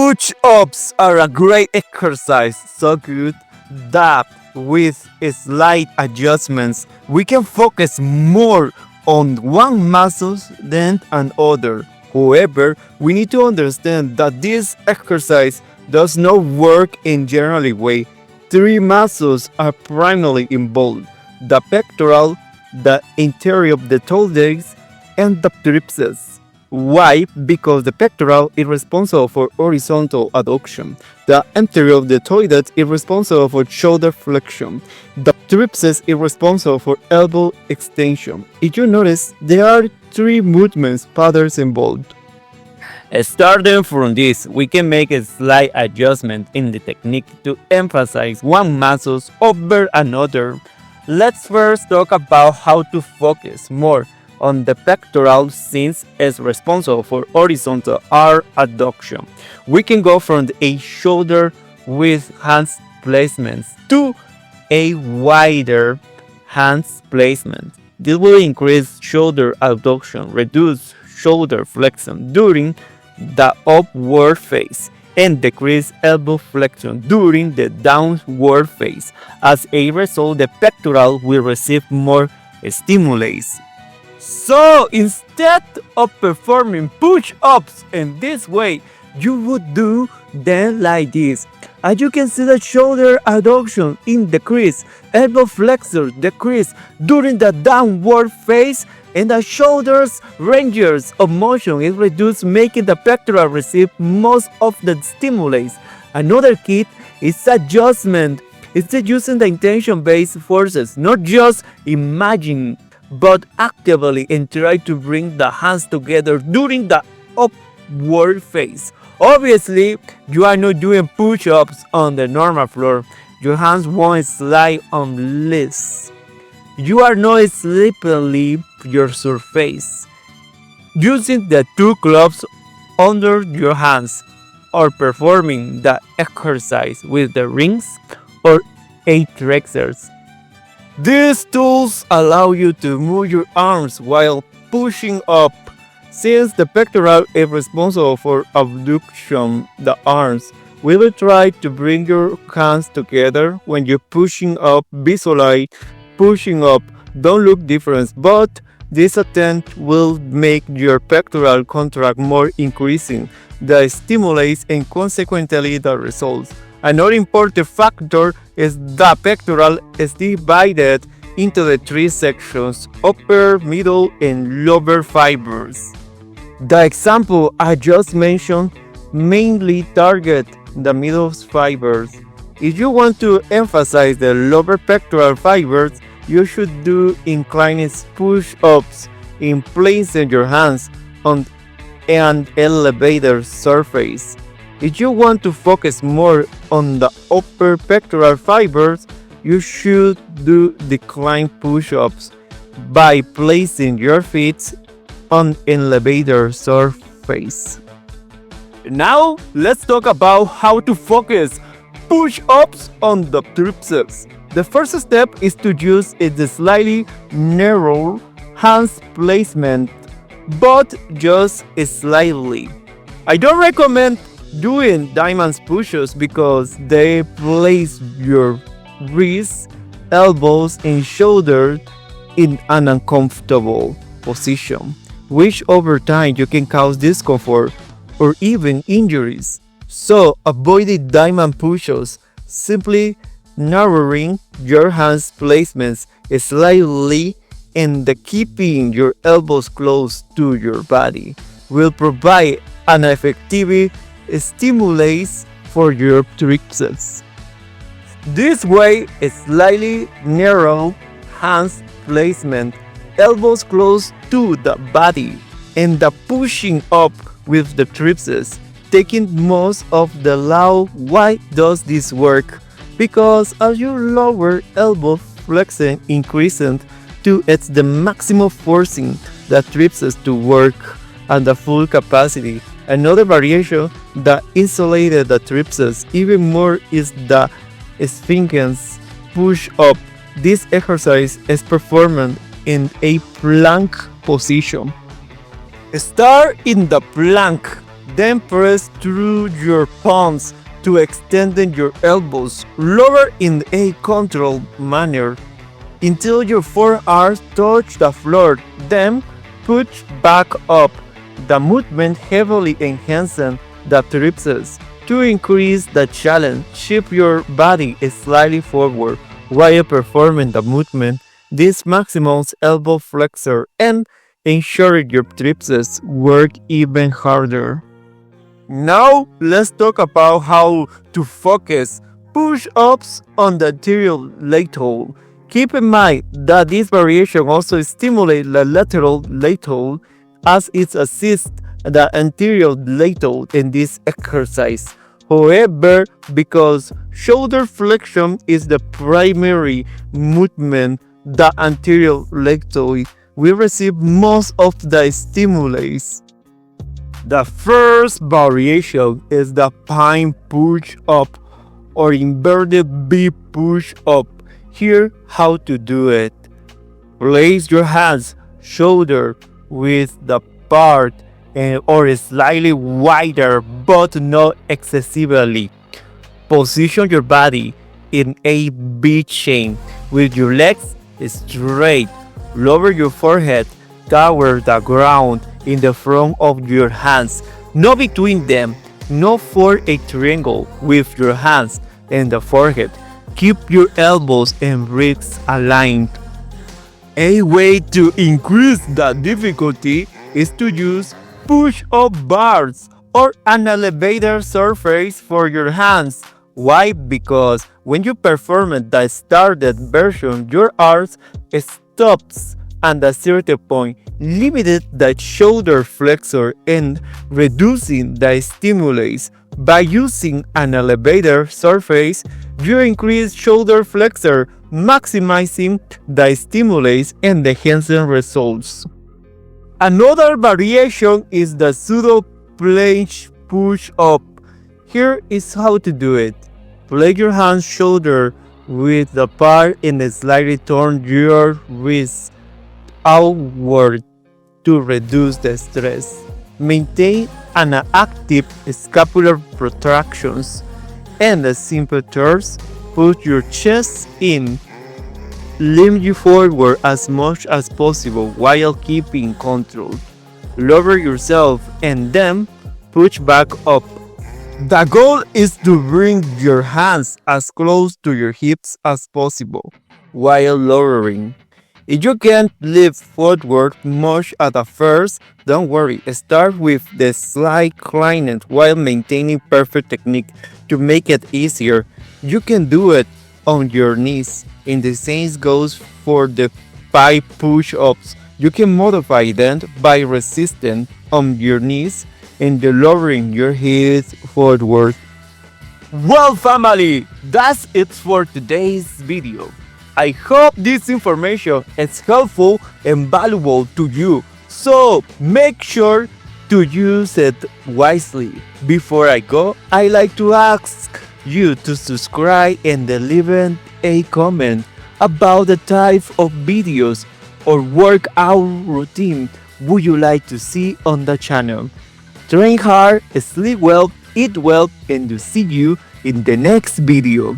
Push-ups are a great exercise, so good that with slight adjustments we can focus more on one muscle than another. However, we need to understand that this exercise does not work in general way. Three muscles are primarily involved: the pectoral, the anterior deltoid, and the triceps. Why? Because the pectoral is responsible for horizontal adduction. The anterior deltoid is responsible for shoulder flexion. The triceps is responsible for elbow extension. If you notice, there are three movements patterns involved. Starting from this, we can make a slight adjustment in the technique to emphasize one muscle over another. Let's first talk about how to focus more on the pectoral since it's responsible for horizontal arm adduction. We can go from a shoulder with hands placements to a wider hands placement. This will increase shoulder abduction, reduce shoulder flexion during the upward phase, and decrease elbow flexion during the downward phase. As a result, the pectoral will receive more stimulus. So instead of performing push-ups in this way, you would do them like this. As you can see, the shoulder adduction in decrease, elbow flexor decrease during the downward phase, and the shoulders ranges of motion is reduced, making the pectoral receive most of the stimulus. Another key is adjustment. It's using the intention-based forces, not just imagine, but actively, and try to bring the hands together during the upward phase. Obviously, you are not doing push-ups on the normal floor. Your hands won't slide unless you are not slippery your surface. Using the two gloves under your hands or performing the exercise with the rings or 8 tracers. These tools allow you to move your arms while pushing up. Since the pectoral is responsible for abduction the arms, we will try to bring your hands together when you're pushing up. Visualize pushing up. Don't look different, but this attempt will make your pectoral contract more, increasing the stimulus and consequently the results. Another important factor is the pectoral is divided into the three sections: upper, middle, and lower fibers. The example I just mentioned mainly target the middle fibers. If you want to emphasize the lower pectoral fibers, you should do inclined push-ups in placing your hands on an elevator surface. If you want to focus more on the upper pectoral fibers, you should do decline push-ups by placing your feet on an elevator surface. Now, let's talk about how to focus push-ups on the triceps. The first step is to use a slightly narrow hands placement, but just slightly. I don't recommend doing diamond push-ups because they place your wrists, elbows, and shoulders in an uncomfortable position, which over time you can cause discomfort or even injuries. So avoid the diamond push-ups. Simply narrowing your hands placements slightly and keeping your elbows close to your body will provide an effective stimulus for your triceps. This way, a slightly narrow hands placement, elbows close to the body, and the pushing up with the triceps taking most of the load. Why does this work? Because as your lower elbow flexion increases to its the maximum, forcing the triceps to work at the full capacity. Another variation that insulated the triceps even more is the sphinx push-up. This exercise is performed in a plank position. Start in the plank, Then press through your palms to extend your elbows, lower in a controlled manner until your forearms touch the floor, then push back up. The movement heavily enhances the triceps. To increase the challenge, shift your body slightly forward while performing the movement. This maximizes elbow flexor and ensures your triceps work even harder. Now, let's talk about how to focus push-ups on the anterior lateral. Keep in mind that this variation also stimulates the lateral lateral as it assists the anterior lateral in this exercise. However, because shoulder flexion is the primary movement, the anterior lateral will receive most of the stimulus. The first variation is the pine push-up or inverted V push-up. Here, how to do it. Place your hands shoulder width apart or slightly wider but not excessively. Position your body in a V shape with your legs straight. Lower your forehead toward the ground in the front of your hands, not between them. Not form a triangle with your hands and the forehead. Keep your elbows and wrists aligned. A way to increase the difficulty is to use push-up bars or an elevator surface for your hands. Why? Because when you perform the started version, your arms stops at a certain point, limiting the shoulder flexor and reducing the stimulus. By using an elevator surface, you increase shoulder flexor, maximizing the stimulus and enhancing results. Another variation is the pseudo planche push-up. Here is how to do it. Place your hands shoulder width apart and slightly turn your wrists outward to reduce the stress. Maintain an active scapular protractions and a simple turns. Put your chest in. Lean you forward as much as possible while keeping control. Lower yourself and then push back up. The goal is to bring your hands as close to your hips as possible while lowering. If you can't lift forward much at the first, don't worry. Start with the slight climb while maintaining perfect technique. To make it easier, you can do it on your knees. And the same goes for the 5 push-ups. You can modify them by resisting on your knees and lowering your hips forward. Well, family, that's it for today's video. I hope this information is helpful and valuable to you, so make sure to use it wisely. Before I go, I like to ask you to subscribe and leave a comment about the type of videos or workout routine would you like to see on the channel. Train hard, sleep well, eat well, and to see you in the next video.